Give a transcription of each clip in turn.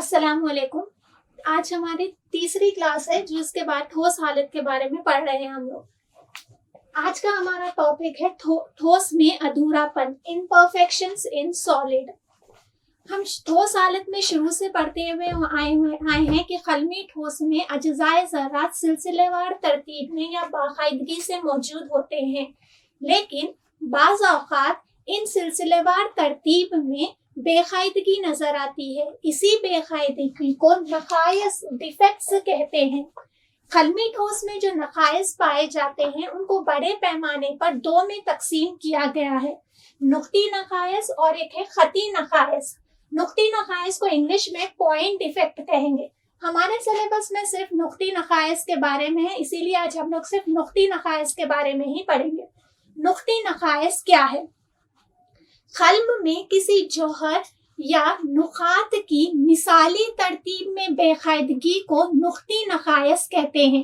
अस्सलाम वालेकुम। आज हमारी तीसरी क्लास है जिसके बाद ठोस हालत के बारे में पढ़ रहे हैं हम लोग। आज का हमारा टॉपिक है ठोस में अधूरापन, इम्परफेक्शंस इन सॉलिड। हम ठोस हालत में शुरू से पढ़ते हुए आए हैं कि खलमी ठोस में अज्जाए ज़र्रात सिलसिलेवार तरतीब में या बाकायदगी से मौजूद होते हैं, लेकिन बाज़ औक़ात इन सिलसिलेवार तरतीब में बेकायदगी नजर आती है। इसी बेकायदगी को नकायस, डिफेक्ट्स कहते हैं। खलमी ठोस में जो नकायस पाए जाते हैं उनको बड़े पैमाने पर दो में तकसीम किया गया है, नुक्ती नकायस और एक है खती नकायस। नुक्ती नकायस को इंग्लिश में पॉइंट डिफेक्ट कहेंगे। हमारे सिलेबस में सिर्फ नुक्ती नकायस के बारे में है, इसीलिए आज हम लोग सिर्फ नुक्ती नकायस के बारे में ही पढ़ेंगे। नुक्ती नकायस क्या है? खल्म में किसी जौहर या नुकात की मिसाली तरतीब में बेकायदगी को नुक्ती नकायस कहते हैं।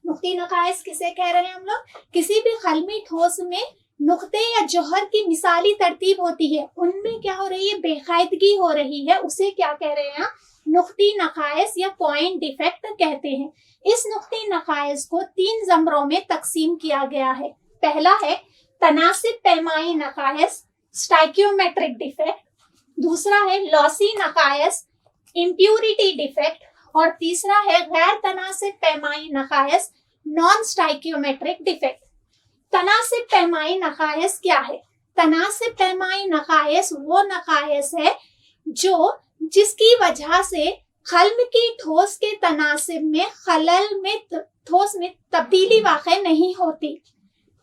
नुक्ती नकायस किसे कह रहे हैं हम लोग? किसी भी खलमी ठोस में नुक्ते या जौहर की मिसाली तरतीब होती है, उनमें क्या हो रही है? बेकायदगी हो रही है, उसे क्या कह रहे हैं? नुक्ती नकायस या पॉइंट डिफेक्ट कहते हैं। इस नुक्ती नकायस को तीन जमरों में तकसीम किया गया है। पहला है तनासिब पैमाई नकायस, स्टाइकियोमेट्रिक डिफेक्ट। दूसरा है लॉसी नकायस, इम्प्यूरिटी डिफेक्ट। और तीसरा है गैर तनासिब पैमाई नकायस, नॉन स्टाइकियोमेट्रिक डिफेक्ट। तनासिब पैमाई नकायस क्या है? तनासिब पैमाई नकायस वो नकायस है जिसकी वजह से खल्म की ठोस के तनासिब में खलल में ठोस में तब्दीली वाक़ई नहीं होती।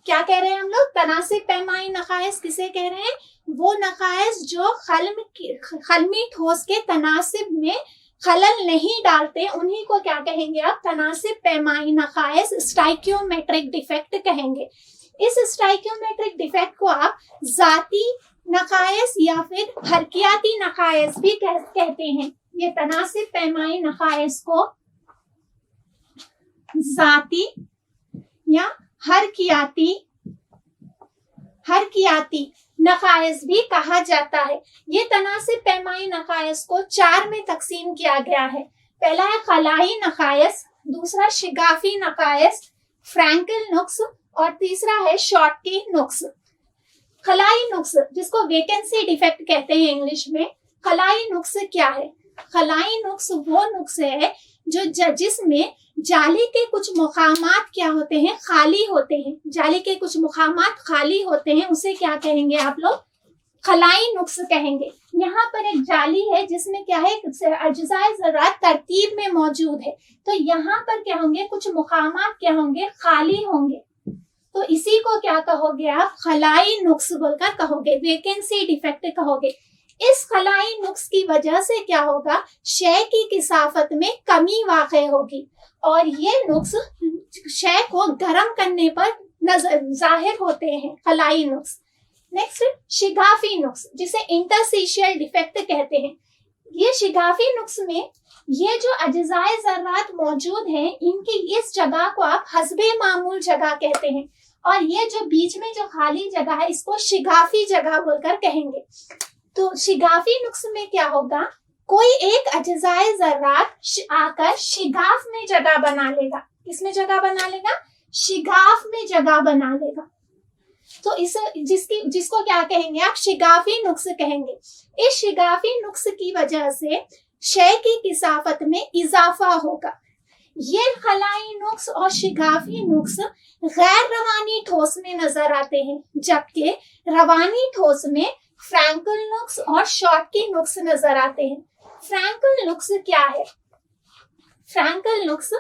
क्या कह रहे हैं हम लोग? तनासिब पैमाई नकायस किसे कह रहे हैं? वो नकायस जो खलमी ठोस के तनासिब में खलल नहीं डालते, उन्हीं को क्या कहेंगे आप? तनासिब पैमाई नकायस, स्टाइकियोमेट्रिक डिफेक्ट कहेंगे। इस स्टाइकियोमेट्रिक डिफेक्ट को आप जाती नकायस या फिर हरकियाती नकायस भी कहते हैं। ये तनासिब पैमाई नकायस को जाती या हरकियाती नकायस भी कहा जाता है। ये तनासिब पैमाई नकायस को चार में तकसीम किया गया है। पहला है खलाई नकायस, दूसरा शिगाफी नकायस, फ्रैंकल नुक्स और तीसरा है शॉर्टकी नुक्स। खलाई नुक्स जिसको वेकेंसी डिफेक्ट कहते हैं इंग्लिश में। खलाई नुक्स क्या है? खलाई नुक्स वो नुक्स है जिसमें जाली के कुछ मुकामात क्या होते हैं? खाली होते हैं। जाली के कुछ मुकामात खाली होते हैं, उसे क्या कहेंगे आप लोग? खलाई नुक्स कहेंगे। यहाँ पर एक जाली है जिसमें क्या है? अज्जाए ज़र्रात तरतीब में मौजूद है, तो यहाँ पर क्या होंगे? कुछ मुकामात क्या होंगे? खाली होंगे। तो इसी को क्या कहोगे आप? खलाई नुक्स बोलकर कहोगे, वेकेंसी डिफेक्ट कहोगे। इस खलाई नुक्स की वजह से क्या होगा? शय की किसाफत में कमी वाक़ई होगी और ये नुक्स शय को गर्म करने पर जाहिर होते हैं, खलाई नुक्स। नेक्स्ट शिगाफी नुक्स, जिसे इंटरस्टिशियल डिफेक्ट कहते हैं। ये शिगाफी नुक्स में ये जो अज्जाए ज़र्रात मौजूद हैं, इनकी इस जगह को आप हस्बे मामूल जगह कहते हैं और ये जो बीच में जो खाली जगह है इसको शिगाफी जगह बोलकर कहेंगे। तो शिगाफी नुक्स में क्या होगा? कोई एक अज्जाए ज़र्रात आकर शिगाफ में जगह बना लेगा। किसमें जगह बना लेगा? शिगाफ में जगह बना लेगा। तो जिसको क्या कहेंगे आप? शिगाफी नुक्स कहेंगे। इस शिगाफी नुक्स की वजह से शय की किसाफत में इजाफा होगा। ये खलाई नुक्स और शिगाफी नुक्स गैर रवानी ठोस में नजर आते हैं, जबकि रवानी ठोस में फ्रैंकल नुक्स और शॉर्टकी नुक्स नजर आते हैं। फ्रैंकल नुक्स क्या है? फ्रैंकल नुक्स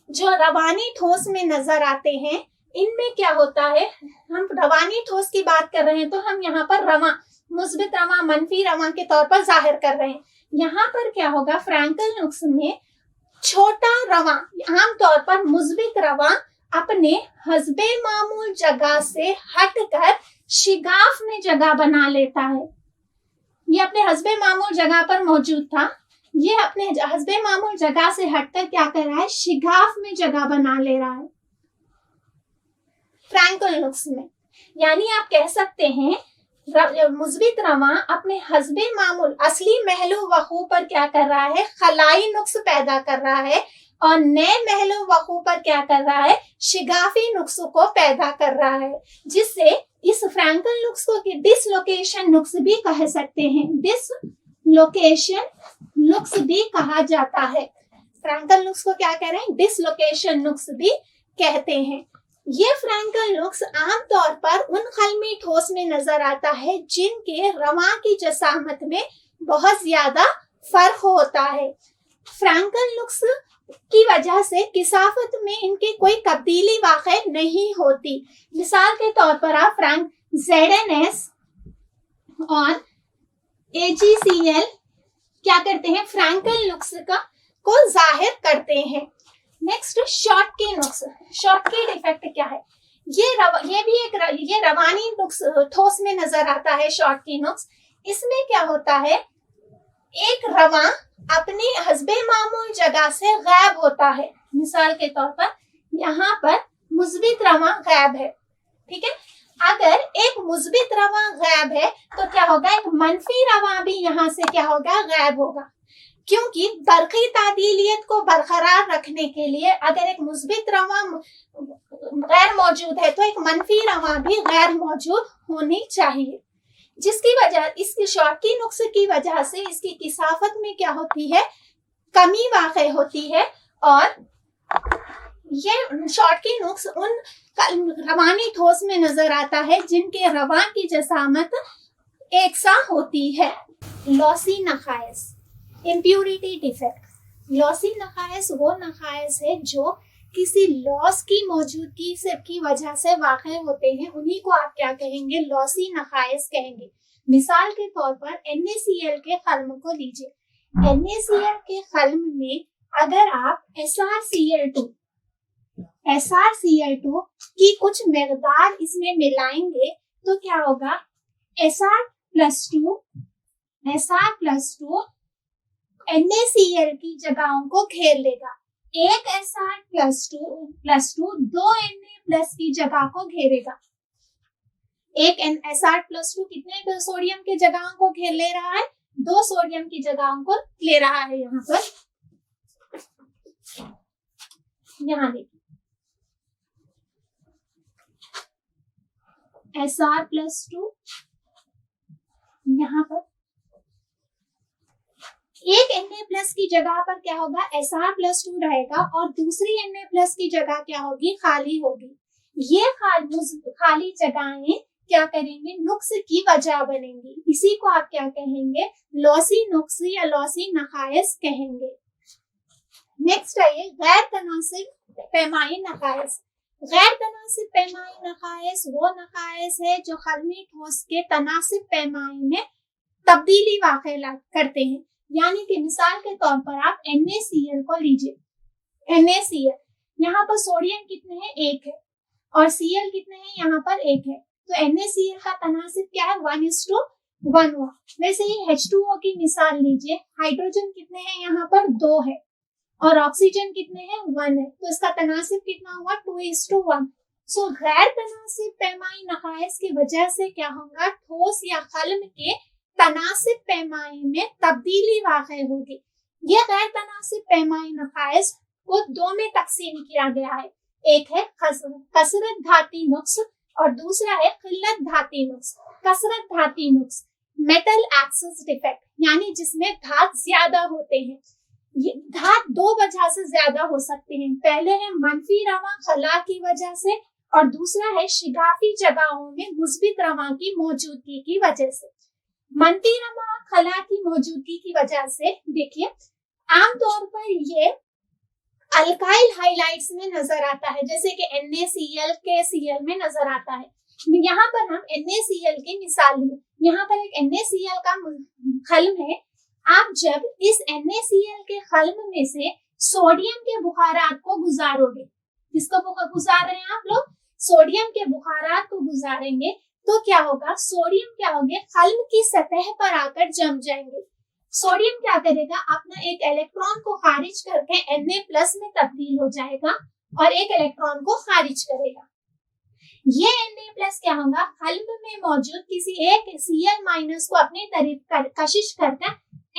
जो रवानी ठोस में नजर आते हैं, इनमें क्या होता है? हम रवानी ठोस की बात कर रहे हैं तो हम यहाँ पर रवा, मुस्बित रवा, मनफी रवा के तौर पर जाहिर कर रहे हैं। यहाँ पर क्या होगा? फ्रैंकल नुक्स में छोटा रवा, आमतौर पर मुस्बित रवा अपने हस्बे मामूल जगह से हटकर शिगाफ में जगह बना लेता है। ये अपने हस्बे मामूल जगह पर मौजूद था, ये अपने हस्बे मामूल जगह से हटकर क्या कर रहा है? शिगाफ में जगह बना ले रहा है फ्रैंकल नुक्स में। यानी आप कह सकते हैं मुस्बित रवा अपने हस्बे मामूल असली महलो वकू पर क्या कर रहा है, खलाई नुक्स पैदा कर रहा है, और नए महलो वकू पर क्या कर रहा है, शिगाफी नुक्स को पैदा कर रहा है, जिससे इस फ्रैंकल नुक्स को डिसलोकेशन नुक्स भी कह सकते हैं। डिसलोकेशन नुक्स भी कहा जाता है। फ्रैंकल नुक्स को क्या कह रहे हैं, डिसलोकेशन नुक्स भी कहते हैं। ये फ्रैंकल नुक्स आमतौर पर उन खलमी ठोस में नजर आता है जिनके रवा की जसामत में बहुत ज्यादा फर्क होता है। फ्रैंकल नुक्स की वजह से किसाफत में इनकी कोई तब्दीली वाक़ई नहीं होती। मिसाल के तौर पर आप फ्रैंक ZNS और AgCl क्या करते हैं, फ्रैंकल नुक्स को जाहिर करते हैं। नेक्स्ट शॉटकी नुक्स। शॉटकी डिफेक्ट क्या है, ये भी ये रवानी नुक्स ठोस में नजर आता है। शॉटकी नुक्स, इसमें क्या होता है, एक रवा अपनी हस्बे मामूल जगह से गायब होता है। मिसाल के तौर पर यहाँ पर मुस्बित रवा गायब है, ठीक है। अगर एक मुस्बित रवा गायब है तो क्या होगा, एक मनफी रवा भी यहाँ से क्या होगा, गायब होगा। क्योंकि बरक़ी तादीलियत को बरकरार रखने के लिए अगर एक मुस्बित रवा गैर मौजूद है तो एक मनफी रवा भी गैर मौजूद होनी चाहिए, जिसकी वजह इसकी शॉटकी नुक्स की वजह से इसकी किसाफत में क्या होती है, कमी वाक़ई होती है। और ये शॉटकी नुक्स उन रवानी ठोस में नजर आता है जिनके रवा की जसामत एक सा होती है। लॉसी नखायस, इम्प्यूरिटी डिफेक्ट। लॉसी नखायस वो नखायस है जो किसी लॉस की मौजूदगी से की वजह से वाक़ई होते हैं, उन्हीं को आप क्या कहेंगे, लॉसी नखायस कहेंगे। मिसाल के तौर पर NaCl के खल्म को लीजिए। NaCl के खल्म में अगर आप SrCl2 की कुछ मकदार इसमें मिलाएंगे तो क्या होगा, Sr+2 NaCl की जगहों को घेर लेगा। एक Sr+2 दो Na+ की जगह को घेरेगा। एक Sr+2 कितने सोडियम के जगहों को घेर ले रहा है, दो सोडियम की जगहों को ले रहा है। यहाँ पर यहाँ देखिए Sr+2, यहाँ पर एक Na+ की जगह पर क्या होगा, Sr+2 रहेगा और दूसरी Na+ की जगह क्या होगी, खाली होगी। ये खाली जगहें क्या करेंगे, नुक्स की वजह बनेंगी। इसी को आप क्या कहेंगे, लॉसी नुक्स या लॉसी नखायस कहेंगे। नेक्स्ट आइए, गैर तनासिब पैमाई नखायस। गैर तनासिब पैमाई नखायस वो नखायस है जो खलमी ठोस के तनासिब पैमाई में तब्दीली वाक़ई करते हैं। यानी कि मिसाल के तौर पर आप NaCl को लीजिए। NaCl यहाँ पर सोडियम कितने हैं, 1 है, और Cl कितने हैं, यहाँ पर 1 है। तो NaCl का तनासिब क्या है, 1:1 हुआ। वैसे ही H2O की मिसाल लीजिए, हाइड्रोजन कितने हैं, यहाँ पर 2 है, और ऑक्सीजन कितने हैं, 1 है। तो इसका तनासिब कितना हुआ, 2:1। सो गैर तनासिब पैमाई नखायस की वजह से क्या होगा, ठोस या खल्म के तनासिब पैमाई में तब्दीली वाक़ई होगी। ये गैर तनासिब पैमाई नखायस को दो में तकसीम किया गया है। एक है कसरत धाती नुक्स और दूसरा है किल्लत धाती नुक्स। कसरत धाती नुक्स मेटल एक्सेस डिफेक्ट, यानी जिसमें धात ज्यादा होते हैं। ये धात दो वजह से ज्यादा हो सकते हैं। पहले है मनफी रवा खला की वजह से और दूसरा है शिगाफी जगहों में मुस्बित रवा की मौजूदगी की वजह से। मनफी रवा खला की मौजूदगी की वजह से देखिए आमतौर पर ये अल्काइल हाइलाइट्स में नजर आता है, जैसे कि NaCl KCl में नजर आता है। यहाँ पर हम NaCl की मिसाल लें। यहाँ पर एक NaCl का खल्म है। आप जब इस NaCl के खल्म में से सोडियम के बुखारात को गुजारोगे, किसको गुजार रहे हैं आप लोग, सोडियम के बुखारात को गुजारेंगे तो क्या होगा, सोडियम क्या होंगे, खल्म की सतह पर आकर जम जाएंगे। सोडियम क्या करेगा, अपना एक इलेक्ट्रॉन को खारिज करके Na+ में तब्दील हो जाएगा और एक इलेक्ट्रॉन को खारिज करेगा। ये Na+ क्या होगा, हल्म में मौजूद किसी एक Cl- को अपनी तरफ कशिश करके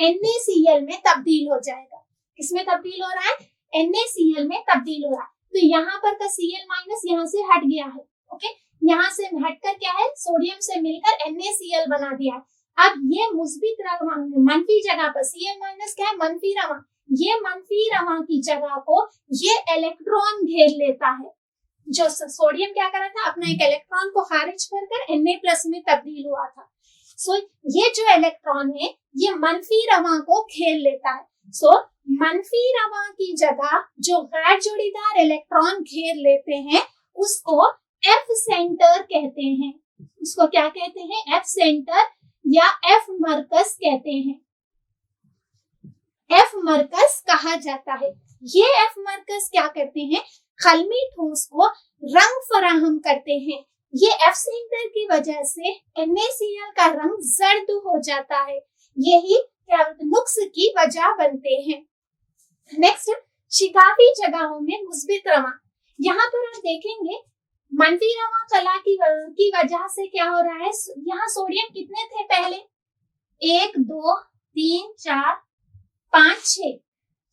NaCl में तब्दील हो जाएगा। किसमें तब्दील हो रहा है, NaCl में तब्दील हो रहा है। तो यहाँ पर का Cl- यहाँ से हट गया है, ओके, यहाँ से हटकर क्या है, सोडियम से मिलकर NaCl बना दिया है। अब ये मुस्बित रवां मंफी जगह पर Cl- क्या है, मंफी रवां, ये मंफी रवां की जगह को ये इलेक्ट्रॉन घेर लेता है। जो सोडियम क्या कर रहा था, अपना एक इलेक्ट्रॉन को खारिज कर Na+ में तब्दील हुआ था। सो ये जो इलेक्ट्रॉन है ये मंफी रवां को घेर लेता है। सो मंफी रवां की जगह जो गैर जोड़ीदार इलेक्ट्रॉन घेर लेते हैं उसको F सेंटर कहते हैं। उसको क्या कहते हैं, F सेंटर या F मरकज कहते हैं। F मरकज कहा जाता है। ये F मरकज क्या करते हैं, खलमी ठोस को रंग फराहम करते हैं। ये F सेंटर की वजह से NaCl का रंग जर्द हो जाता है। यही क्या नुक्स की वजह बनते हैं। नेक्स्ट, शिगाफी जगहों में मुस्बित रवां। यहाँ पर आप देखेंगे मंफी रवां कला की वजह से क्या हो रहा है, यहाँ सोडियम कितने थे पहले, 1 2 3 4 5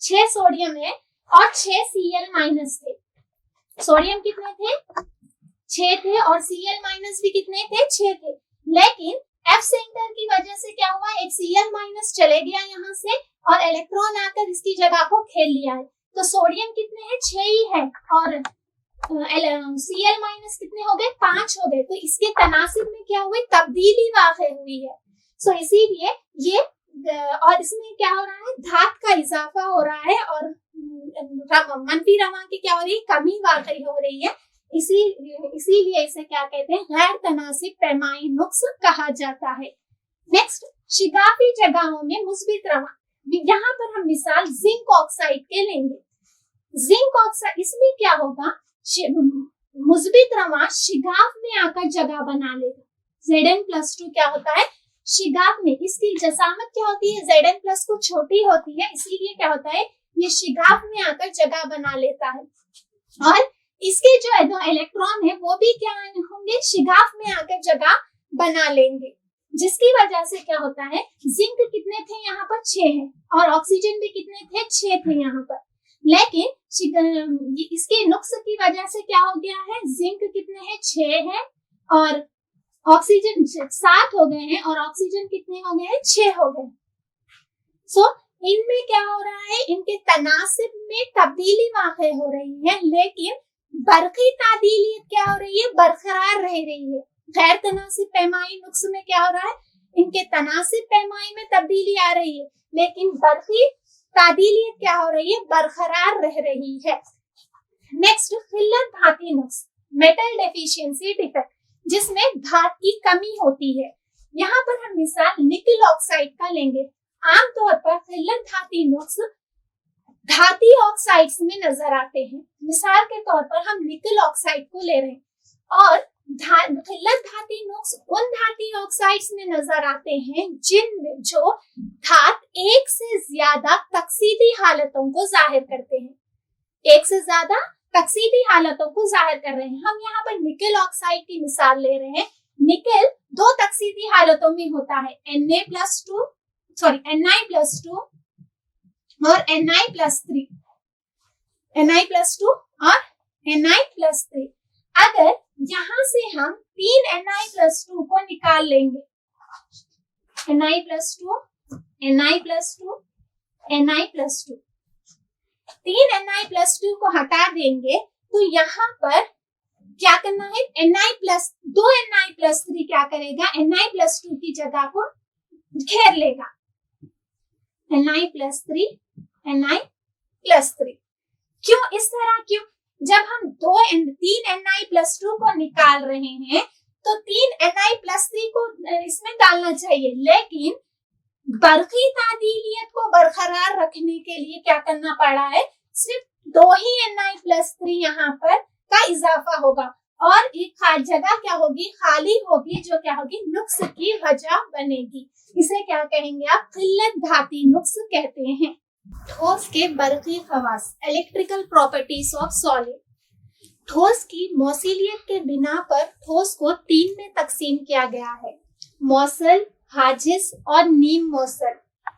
6 सोडियम है और 6 Cl- थे। सोडियम कितने थे, 6 थे और Cl- भी कितने थे, 6 थे। लेकिन F सेंटर की वजह से क्या हुआ, एक Cl- चले गया यहाँ से और इलेक्ट्रॉन आकर इसकी जगह को घेर लिया है। तो सोडियम कितने हैं, 6 ही है और Cl- कितने हो गए, 5 हो गए। तो इसके तनासिब में क्या हुई, तब्दीली वाक़ई हुई है। सो इसीलिए ये और इसमें क्या हो रहा है, धात का इजाफा हो रहा है और मंफी रवां की क्या हो रही है, कमी वाक़ई हो रही है। इसीलिए इसे क्या कहते हैं, गैर तनासिब पैमाई नुक्स कहा जाता है। नेक्स्ट, शिगाफी जगहों में मुस्बित रवां। यहाँ पर हम मिसाल जिंक ऑक्साइड के लेंगे। जिंक ऑक्साइड, इसमें क्या होगा, मुस्बित रवां शिगाफ में आकर जगह बना लेगा। Zn+2 क्या होता है, शिगाफ में इसकी जसामत क्या होती है, Zn+ को छोटी होती है, इसीलिए क्या होता है, ये शिगाफ में आकर जगह बना लेता है। और इसके जो दो इलेक्ट्रॉन है वो भी क्या होंगे, शिगाफ में आकर जगह बना लेंगे, जिसकी वजह से क्या होता है, जिंक कितने थे यहाँ पर, 6 है और ऑक्सीजन भी कितने थे, 6 थे यहाँ पर। लेकिन इसके नुक्स की वजह से क्या हो गया है, जिंक कितने हैं, 6 है और ऑक्सीजन 7 हो गए हैं और ऑक्सीजन कितने हो गए हैं, 6 हो गए। सो इनमें क्या हो रहा है, इनके तनासिब में तब्दीली वाक़ई हो रही है, लेकिन बरक़ी तादीलियत क्या हो रही है, बरकरार रह रही है। गैर तनासिब पैमाई नुक्स में क्या हो रहा है, इनके तनासिब पैमाई में तब्दीली आ रही है, लेकिन बरक़ी तादीलियत क्या हो रही है, बरकरार रह रही है। नेक्स्ट, खिल्लत धाती नुक्स, मेटल डेफिशिएंसी डिफेक्ट, जिसमें धात की कमी होती है। यहाँ पर हम मिसाल निकल ऑक्साइड का लेंगे। आमतौर पर खिल्लत धाती नुक्स धाती ऑक्साइड्स में नजर आते हैं। मिसाल के तौर पर हम निकल ऑक्साइड को ले रहे हैं और खिल्लत धाती नुक्स उन धाती ऑक्साइड्स में नजर आते हैं जिनमें जो धात एक से ज्यादा तकसीदी हालतों को जाहिर करते हैं, एक से ज्यादा तकसीदी हालतों को जाहिर कर रहे हैं। हम यहाँ पर निकल ऑक्साइड की मिसाल ले रहे हैं। निकल 2 तकसीदी हालतों में होता है, Ni+2 और Ni+3, Ni+2 और Ni+3। अगर यहाँ से हम 3 Ni+2 को निकाल लेंगे, Ni+2 Ni+2 Ni+2, 3 Ni+2 को हटा देंगे तो यहाँ पर क्या करना है, दो Ni+3 क्या करेगा, Ni+2 की जगह को घेर लेगा, Ni+3 Ni+3। क्यों इस तरह, क्यों, जब हम 3 Ni+2 को निकाल रहे हैं तो 3 Ni+3 को इसमें डालना चाहिए, लेकिन बरक़ी तादीलियत को बरकरार रखने के लिए क्या करना पड़ा है, सिर्फ 2 ही Ni+3 यहाँ पर का इजाफा होगा और एक जगह क्या होगी, खाली होगी, जो क्या होगी, नुक्स की वजह बनेगी। इसे क्या कहेंगे आप, खिल्लत धाती नुक्स कहते हैं। ठोस के बरक़ी Khawas, electrical properties of solid. ठोस की मौसिलियत के बिना पर ठोस को 3 में तकसीम किया गया है, मौसल, हाजिस और नीम मौसल।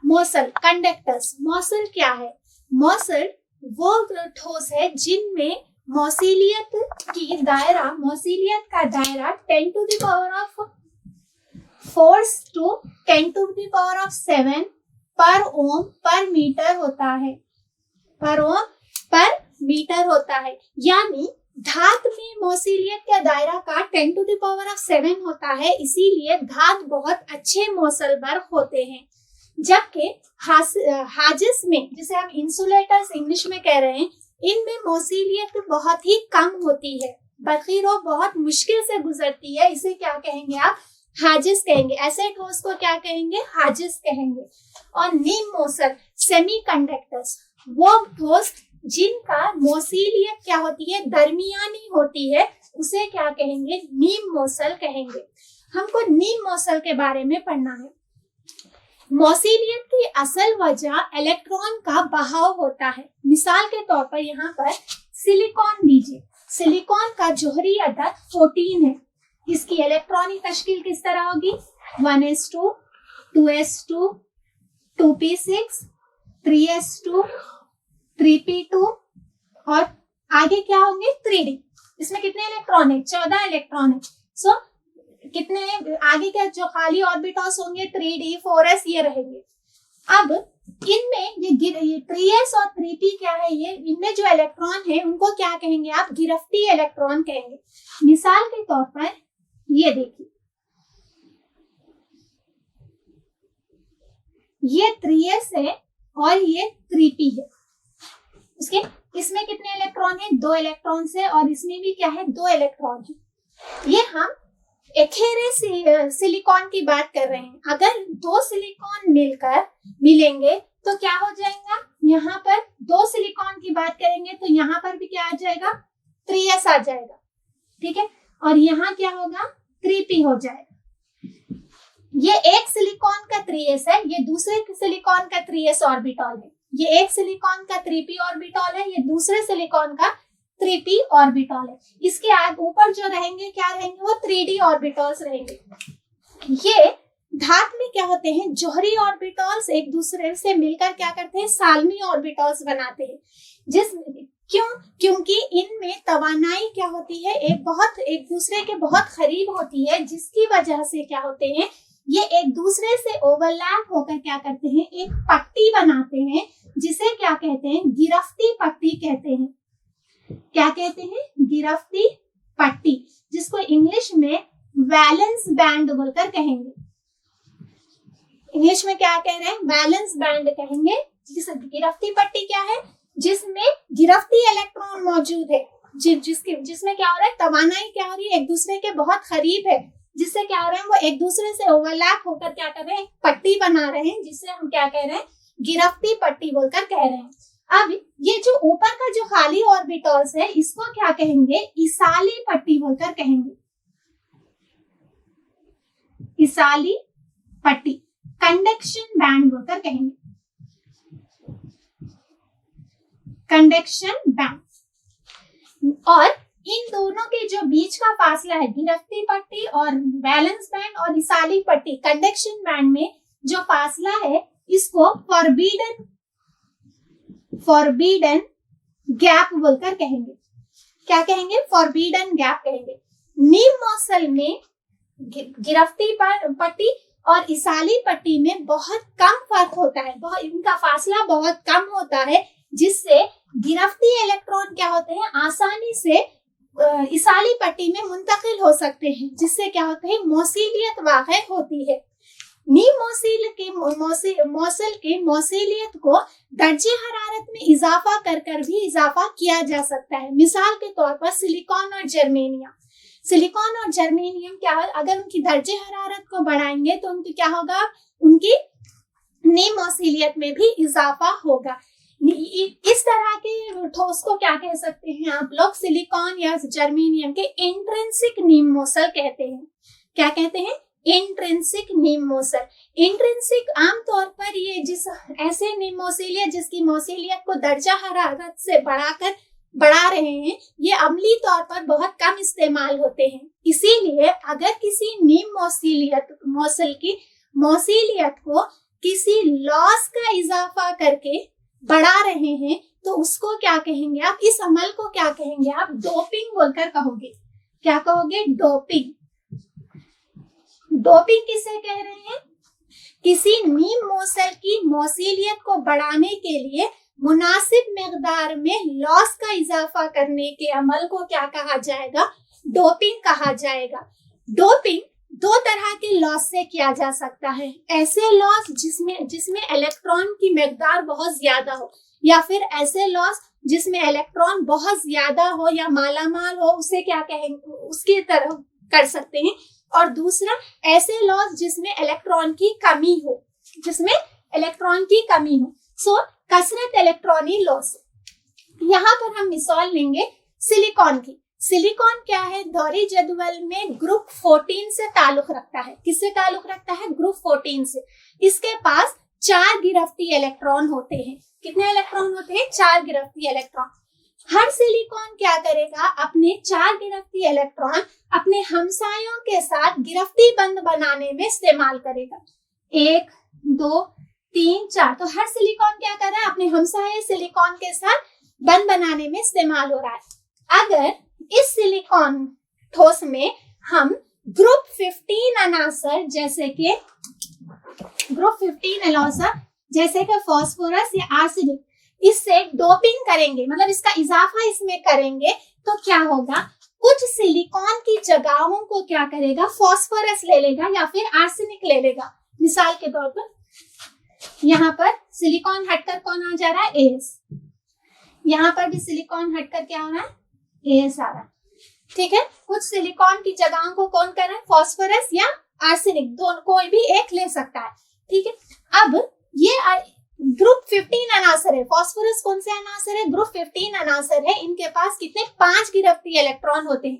मौसल कंडक्टर्स। मौसल क्या है? मौसल वो ठोस है जिनमें मौसिलियत का दायरा 10 to the power of 4 to 10 to the power of 7 पर ओम पर मीटर होता है, पर ओम पर मीटर होता है। यानी धात में मौसिलियत का दायरा का 10 to the power of 7 होता है, इसीलिए धात बहुत अच्छे मौसलबर होते हैं। जबकि हाजिस में, जिसे हम इंसुलेटर्स इंग्लिश में कह रहे हैं, इनमें मौसिलियत बहुत ही कम होती है, बखीरो बहुत मुश्किल से गुजरती है। इसे क्या कहेंगे आप? हाजिस कहेंगे। ऐसे ठोस को क्या कहेंगे? हाजिस कहेंगे। और नीम मौसल सेमीकंडक्टर्स, वो ठोस जिनका मौसिलियत क्या होती है? दरमियानी होती है, उसे क्या कहेंगे? नीम मौसल कहेंगे। हमको नीम मौसल के बारे में पढ़ना है। मौसिलियत की असल वजह इलेक्ट्रॉन का बहाव होता है। मिसाल के तौर पर यहाँ पर सिलिकॉन लीजिए। सिलिकॉन का जोहरी अदद 14 है। इसकी इलेक्ट्रॉनिक तश्कील किस तरह होगी? 1s2, 2s2, 2p6, 3s2, 3p2 और आगे क्या होंगे? 3d। इसमें कितने इलेक्ट्रॉन है? 14 इलेक्ट्रॉन है। सो कितने आगे के जो खाली ऑर्बिटल्स होंगे? 3d, 4s ये रहेंगे। अब इनमें ये 3s और 3p क्या है? ये इनमें जो इलेक्ट्रॉन है उनको क्या कहेंगे आप? गिरफ्ती इलेक्ट्रॉन कहेंगे। मिसाल के तौर पर ये देखिए, ये 3s है और ये 3p है। उसके इसमें कितने इलेक्ट्रॉन है? 2 इलेक्ट्रॉन है और इसमें भी क्या है? 2 इलेक्ट्रॉन है। ये हम एखेरे सिलिकॉन की बात कर रहे हैं। अगर 2 सिलिकॉन मिलेंगे तो क्या हो जाएगा? यहाँ पर 2 सिलिकॉन की बात करेंगे तो यहाँ पर भी क्या आ जाएगा? 3s आ जाएगा, ठीक है। और यहाँ क्या होगा? 3p हो जाएगा। ये एक सिलिकॉन का 3s है, ये दूसरे सिलिकॉन का 3s ऑर्बिटल है। ये एक सिलिकॉन का 3p ऑर्बिटल है, ये दूसरे सिलिकॉन का 3p ऑर्बिटल है। इसके आगे ऊपर जो रहेंगे क्या रहेंगे? वो 3d ऑर्बिटल्स रहेंगे। ये धात में क्या होते हैं? जोहरी ऑर्बिटल्स एक दूसरे से मिलकर क्या करते हैं? सालमी ऑर्बिटल्स बनाते हैं। क्योंकि इनमें तवानाई क्या होती है? एक दूसरे के बहुत करीब होती है, जिसकी वजह से क्या होते हैं? ये एक दूसरे से ओवरलैप होकर क्या करते हैं? एक पट्टी बनाते हैं, जिसे क्या कहते हैं? गिरफ्ती पट्टी कहते हैं। क्या कहते हैं? गिरफ्ती पट्टी, जिसको इंग्लिश में वैलेंस बैंड बोलकर कहेंगे। इंग्लिश में क्या कह रहे हैं? वैलेंस बैंड कहेंगे। गिरफ्ती पट्टी क्या है? जिसमें गिरफ्ती इलेक्ट्रॉन मौजूद है, जिसमें क्या हो रहा है? तवानाई क्या हो रही है? एक दूसरे के बहुत करीब है, जिससे क्या हो रहा है? वो एक दूसरे से ओवरलैप होकर क्या कर रहे हैं? पट्टी बना रहे हैं, जिससे हम क्या कह रहे हैं? गिरफ्ती पट्टी बोलकर कह रहे हैं। अब ये जो ऊपर का जो खाली ऑर्बिटल्स है, इसको क्या कहेंगे? इसाली पट्टी बोलकर कहेंगे। इसाली पट्टी, कंडक्शन बैंड बोलकर कहेंगे। Conduction band. और इन दोनों के जो बीच का फासला है, गिरफ्ती पट्टी और वैलेंस बैंड और इसाली पट्टी, कंडक्शन बैंड में जो फासला है, इसको फॉरबीडन गैप बोलकर कहेंगे। क्या कहेंगे? फॉरबीडन गैप कहेंगे। नीम मौसल में गिरफ्ती पट्टी और इसाली पट्टी में बहुत कम फर्क होता है, इनका फासला बहुत कम होता है, जिससे गिरफ्ती इलेक्ट्रॉन क्या होते हैं? आसानी से इसाली पट्टी में मुंतकिल हो सकते हैं, जिससे क्या होता है? मौसिलियत वाक़ई होती है। नीम मौसल के मौसिलियत को दर्जे हरारत में इजाफा कर भी इजाफा किया जा सकता है। मिसाल के तौर पर सिलिकॉन और जर्मेनियम क्या है? अगर उनकी दर्जे हरारत को बढ़ाएंगे तो उनकी क्या होगा? उनकी नीम मौसिलियत में भी इजाफा होगा। इस तरह के ठोस को क्या कह सकते हैं आप लोग? सिलिकॉन या जर्मेनियम के इंट्रिंसिक नीम मौसल कहते हैं। क्या कहते हैं? इंट्रिंसिक नीम मौसल। इंट्रिंसिक आमतौर पर ये ऐसे नीम मौसिलियत जिसकी मौसिलियत को दर्जा हरारत से बढ़ाकर बढ़ा रहे हैं, ये अम्लीय तौर पर बहुत कम इस्तेमाल होते हैं। इसीलिए अगर किसी नीम मौसिलियत को किसी लॉस का इजाफा करके बढ़ा रहे हैं तो उसको क्या कहेंगे आप, इस अमल को क्या कहेंगे आप, डोपिंग बोलकर कहोगे। क्या कहोगे, डोपिंग। डोपिंग किसे कह रहे हैं, किसी नीम मौसल की मौसिलियत को बढ़ाने के लिए मुनासिब मिकदार में लॉस का इजाफा करने के अमल को क्या कहा जाएगा, डोपिंग कहा जाएगा। डोपिंग दो तरह के लॉस से किया जा सकता है, ऐसे लॉस जिसमें इलेक्ट्रॉन की मिकदार बहुत ज्यादा हो, या फिर ऐसे लॉस जिसमें इलेक्ट्रॉन बहुत ज्यादा हो या मालामाल हो, उसे क्या कहेंगे, उसकी तरह कर सकते हैं। और दूसरा ऐसे लॉस जिसमें इलेक्ट्रॉन की कमी हो, जिसमें इलेक्ट्रॉन की कमी हो, सो कसरत इलेक्ट्रॉनी लॉस। यहाँ पर हम मिसाल लेंगे सिलिकॉन की। सिलिकॉन क्या है, दौरी जदवल में ग्रुप 14 से ताल्लुक रखता है। किससे ताल्लुक रखता है, ग्रुप 14 से। इसके पास 4 गिरफ्ती इलेक्ट्रॉन होते हैं। कितने इलेक्ट्रॉन होते हैं, 4 गिरफ्ती इलेक्ट्रॉन। हर सिलिकॉन क्या करेगा, अपने 4 गिरफ्ती इलेक्ट्रॉन अपने हमसायों के साथ गिरफ्ती बंद बनाने में इस्तेमाल करेगा। 1 2 3 4, तो हर सिलिकॉन क्या कर रहा है, अपने हमसाये सिलिकॉन के साथ बंद बनाने में इस्तेमाल हो रहा है। अगर इस सिलिकॉन ठोस में हम ग्रुप 15 अनासर जैसे कि फास्फोरस या आर्सेनिक, इससे डोपिंग करेंगे, मतलब इसका इजाफा इसमें करेंगे, तो क्या होगा, कुछ सिलिकॉन की जगहों को क्या करेगा, फास्फोरस ले लेगा या फिर आर्सेनिक ले लेगा। मिसाल के तौर पर यहाँ पर सिलिकॉन हटकर कौन आ जा रहा है, एस। यहाँ पर भी सिलिकॉन हटकर क्या हो रहा है, एस आ रहा है। ठीक है, कुछ सिलिकॉन की जगहों को कौन कर रहा है, फास्फोरस या आर्सेनिक, दोनों कोई भी एक ले सकता है। ठीक है, अब ये ग्रुप 15 अनासर है। फास्फोरस कौन से अनासर है, ग्रुप 15 अनासर है। इनके पास कितने, 5 गिरफ्ती इलेक्ट्रॉन होते हैं।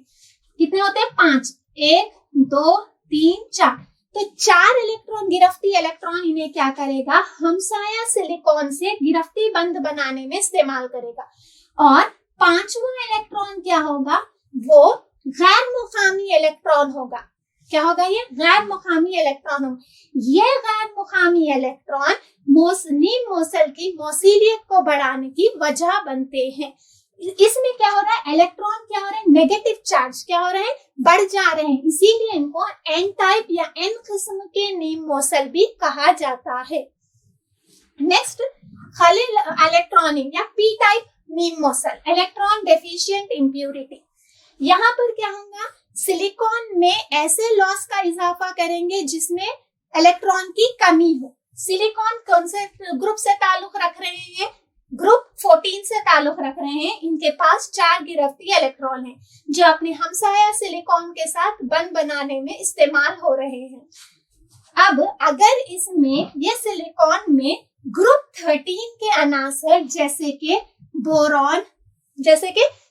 कितने होते हैं, 5। 1 2 3 4, तो 4 इलेक्ट्रॉन गिरफ्ती इलेक्ट्रॉन इन्हें क्या करेगा, हमसाया सिलिकॉन से गिरफ्ती बंद बनाने में इस्तेमाल करेगा। और 5वां इलेक्ट्रॉन क्या होगा, वो गैर मुकामी इलेक्ट्रॉन होगा। क्या होगा, ये गैर मुकामी इलेक्ट्रॉन होगा। ये गैर मुकामी इलेक्ट्रॉन नीम मौसल की मौसिलियत को बढ़ाने की वजह बनते हैं। इसमें क्या हो रहा है, इलेक्ट्रॉन क्या हो रहे हैं, नेगेटिव चार्ज क्या हो रहे हैं, बढ़ जा रहे हैं। इसीलिए इनको एन टाइप या एन किस्म के नीम मौसल भी कहा जाता है। नेक्स्ट, खलिल इलेक्ट्रॉनिक या पी टाइप नीम मौसल, इलेक्ट्रॉन डेफिशिएंट इम्प्यूरिटी। यहाँ पर क्या होगा, सिलिकॉन में ऐसे लॉस का इजाफा करेंगे जिसमें इलेक्ट्रॉन की कमी हो। सिलिकॉन कौन से ग्रुप से ताल्लुक रख रहे हैं, ग्रुप 14 से ताल्लुक रख रहे हैं। इनके पास 4 गिरफ्ती इलेक्ट्रॉन हैं जो अपने हमसाया सिलिकॉन के साथ बंद बनाने में इस्तेमाल हो रहे हैं। अब अगर इसमें ये सिलिकॉन में ग्रुप 13 के अनासर जैसे कि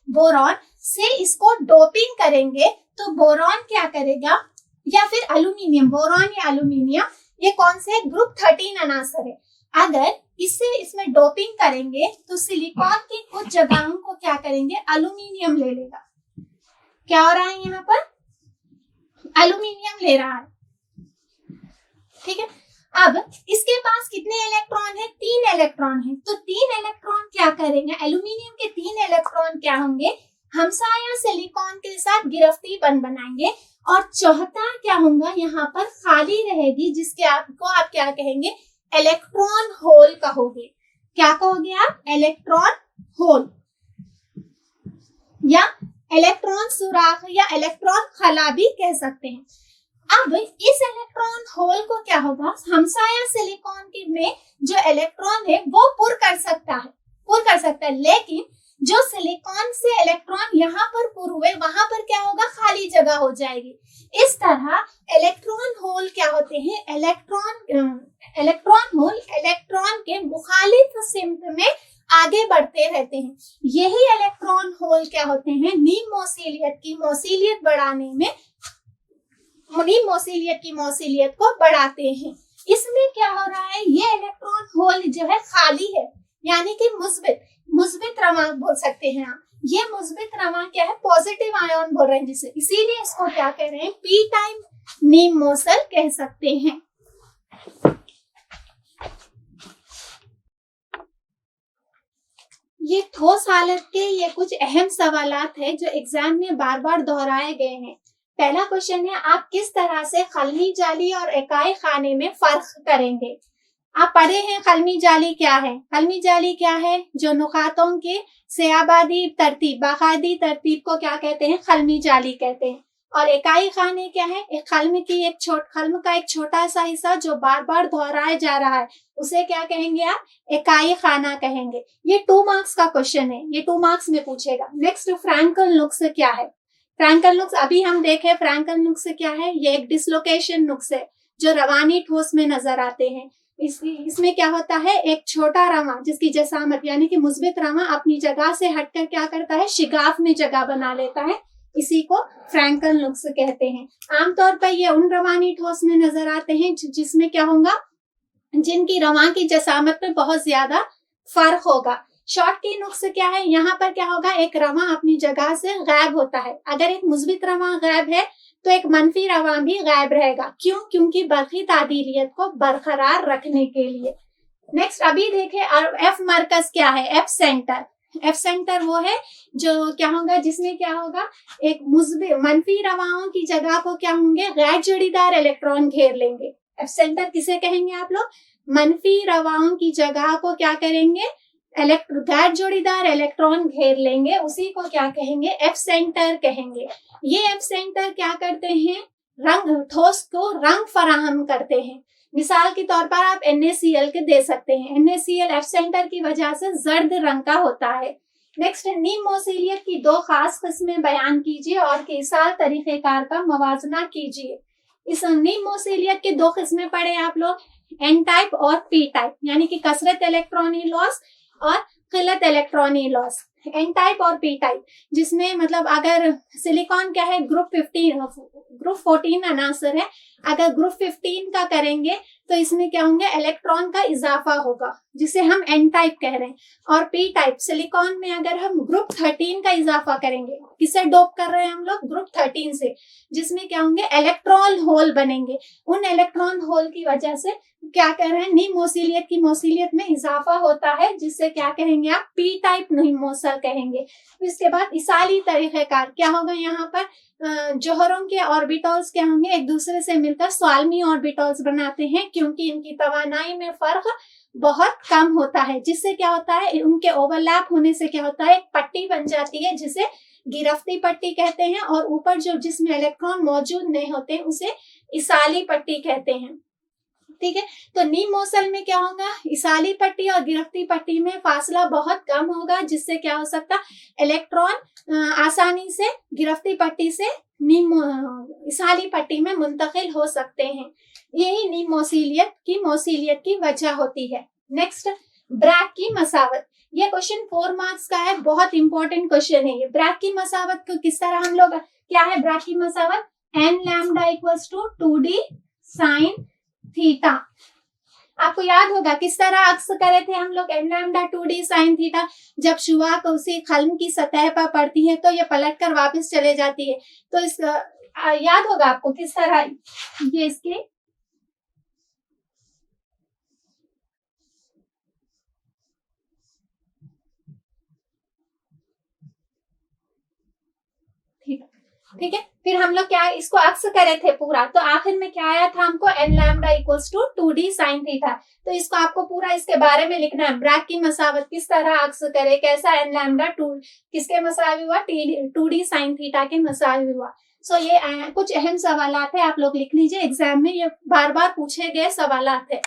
बोरॉन से इसको डोपिंग करेंगे, तो बोरॉन क्या करेगा, या फिर एल्यूमिनियम, बोरॉन या एल्यूमिनियम, ये कौन से ग्रुप 13 अनासर है। अगर इसमें डोपिंग करेंगे तो सिलिकॉन की कुछ जगहों को क्या करेंगे, एल्यूमिनियम ले लेगा। क्या हो रहा है, यहाँ पर एल्यूमिनियम ले रहा है। ठीक है, अब इसके पास कितने इलेक्ट्रॉन है, 3 इलेक्ट्रॉन है। तो 3 इलेक्ट्रॉन क्या करेंगे, एल्यूमिनियम के 3 इलेक्ट्रॉन क्या होंगे, हमसाया सिलिकॉन के साथ गिरफ्ती बंद बनाएंगे। और चौथा क्या होगा, यहाँ पर खाली रहेगी, जिसके आपको आप क्या कहेंगे, इलेक्ट्रॉन होल कहोगे। क्या कहोगे आप, इलेक्ट्रॉन होल या इलेक्ट्रॉन सुराख या इलेक्ट्रॉन खला भी कह सकते हैं। अब इस इलेक्ट्रॉन होल को क्या होगा, हमसाया सिलिकॉन के में जो इलेक्ट्रॉन है वो पुर कर सकता है, लेकिन जो सिलिकॉन से इलेक्ट्रॉन यहाँ पर पुर हुए, वहां पर क्या होगा, खाली जगह हो जाएगी। इस तरह इलेक्ट्रॉन होल क्या होते हैं, इलेक्ट्रॉन होल इलेक्ट्रॉन के मुखालिफ सिमत में आगे बढ़ते रहते हैं। यही इलेक्ट्रॉन होल क्या होते हैं, नीम मौसिलियत बढ़ाने में, नीम मौसिलियत को बढ़ाते हैं। इसमें क्या हो रहा है, ये इलेक्ट्रॉन होल जो है खाली है, यानी कि मुस्बित, मुस्बित रवां बोल सकते हैं आप। ये मुस्बित रवां क्या है, पॉजिटिव आयन बोल रहे हैं जिसे, इसीलिए इसको क्या कह रहे हैं, पी टाइप नीम मोसल कह सकते हैं। ये ठोस हालत के ये कुछ अहम सवालात है जो एग्जाम में बार बार दोहराए गए हैं। पहला क्वेश्चन है, आप किस तरह से खलमी जाली और इकाई खाने में फर्क करेंगे। आप पढ़े हैं खलमी जाली क्या है। खलमी जाली क्या है, जो नुकातों के सेआबादी तरतीब, बाकायदी तरतीब को क्या कहते हैं, खलमी जाली कहते हैं। और इकाई खाने क्या है, एक खल्म का एक छोटा सा हिस्सा जो बार बार दोहराया जा रहा है, उसे क्या कहेंगे आप, इकाई खाना कहेंगे। ये 2 मार्क्स का क्वेश्चन है, ये 2 मार्क्स में पूछेगा। नेक्स्ट, फ्रैंकल नुक्स क्या है। फ्रैंकल नुक्स अभी हम देखे, फ्रैंकल नुक्स क्या है, ये एक डिसलोकेशन नुक्स है जो रवानी ठोस में नजर आते हैं। इसमें क्या होता है, एक छोटा रवा जिसकी जसामत यानी कि मुस्बित रवा अपनी जगह से हटकर क्या करता है, शिगाफ में जगह बना लेता है, इसी को फ्रैंकल नुक्स कहते हैं। आमतौर पर ये उन रवानी ठोस में नजर आते हैं जिसमें क्या होगा, जिनकी रवा की जसामत में बहुत ज्यादा फर्क होगा। शॉटकी नुक्स क्या है, यहाँ पर क्या होगा, एक रवा अपनी जगह से गायब होता है। अगर एक मुस्बित रवा गायब है तो एक मनफी रवा भी गायब रहेगा। क्यों, क्योंकि बरकी तादीलियत को बरकरार रखने के लिए। नेक्स्ट अभी देखें, एफ मरकज क्या है, एफ सेंटर। एफ सेंटर वो है जो क्या होगा, जिसमें क्या होगा, एक मनफी रवाओं की जगह को क्या होंगे, गैर जोड़ीदार इलेक्ट्रॉन घेर लेंगे। एफ सेंटर किसे कहेंगे आप लोग, मनफी रवाओं की जगह को क्या करेंगे, गैर जोड़ीदार इलेक्ट्रॉन घेर लेंगे, उसी को क्या कहेंगे, एफ सेंटर कहेंगे। ये एफ सेंटर क्या करते हैं, ठोस को रंग फराहम करते हैं। मिसाल के तौर पर आप NaCl के दे सकते हैं। NaCl एफ सेंटर की वजह से जर्द रंग का होता है। नेक्स्ट, नीम मोसीलियत की 2 खास किस्में बयान कीजिए और किसाल तरीकेकार का मवाजना कीजिए। इस नीम मोसीलियत के 2 किस्में पढ़े आप लोग, N टाइप और P टाइप, यानी कि कसरत इलेक्ट्रॉनी लॉस और किल्लत इलेक्ट्रॉनी लॉस। N टाइप और P टाइप, जिसमें मतलब अगर सिलिकॉन क्या है, ग्रुप 14 अनासर है, अगर ग्रुप 15 का करेंगे तो इसमें क्या होंगे, इलेक्ट्रॉन का इजाफा होगा, जिसे हम N टाइप कह रहे हैं। और P टाइप सिलिकॉन में अगर हम ग्रुप 13 का इजाफा करेंगे, किससे डोप कर रहे हैं हम लोग, ग्रुप 13 से, जिसमें क्या होंगे, इलेक्ट्रॉन होल बनेंगे। उन इलेक्ट्रॉन होल की वजह से क्या कह रहे हैं, नीम मोसीलियत की मोसीलियत में इजाफा होता है, जिससे क्या कहेंगे आप, P टाइप नीम मोसल कहेंगे। इसके बाद इसाली तरीकेकार क्या होगा, यहाँ पर जोहरों के ऑर्बिटल्स क्या होंगे, एक दूसरे से मिलकर स्वाल्मी ऑर्बिटल्स बनाते हैं, क्योंकि इनकी तवानाई में फर्क बहुत कम होता है, जिससे क्या होता है, उनके ओवरलैप होने से क्या होता है, एक पट्टी बन जाती है जिसे गिरफ्ती पट्टी कहते हैं, और ऊपर जो जिसमें इलेक्ट्रॉन मौजूद नहीं होते उसे इसाली पट्टी कहते हैं। ठीक है, तो नीम मोसल में क्या होगा, इसाली पट्टी और गिरफ्ती पट्टी में फासला बहुत कम होगा, जिससे क्या हो सकता, इलेक्ट्रॉन आसानी से गिरफ्ती पट्टी से इसाली पट्टी में मुंतकिल हो सकते हैं। यही नीम मोसीलियत की वजह होती है। नेक्स्ट, ब्रैग की मसावत। ये क्वेश्चन 4 मार्क्स का है, बहुत इंपॉर्टेंट क्वेश्चन है ये। ब्रैग की मसावत को किस तरह हम लोग, क्या है ब्रैग की मसावत, n lambda equals to 2d sine theta. आपको याद होगा किस तरह अक्स करे थे हम लोग, n lambda 2d sine theta. जब शुआ को उसी खल्म की सतह पर पड़ती है तो ये पलट कर वापस चले जाती है। तो इस याद होगा आपको किस तरह ये इसके ठीक है। फिर हम लोग क्या इसको अक्स करे थे पूरा, तो आखिर में क्या आया था हमको, n lambda equals to 2d sine theta. तो इसको आपको पूरा इसके बारे में लिखना है, ब्रैग की मसावत किस तरह अक्स करे, कैसा n लैम्डा किसके मसावी हुआ, 2d साइन थीटा के मसावी हुआ। सो ये कुछ अहम सवालात है, आप लोग लिख लीजिए, एग्जाम में ये बार बार पूछे गए सवालात है।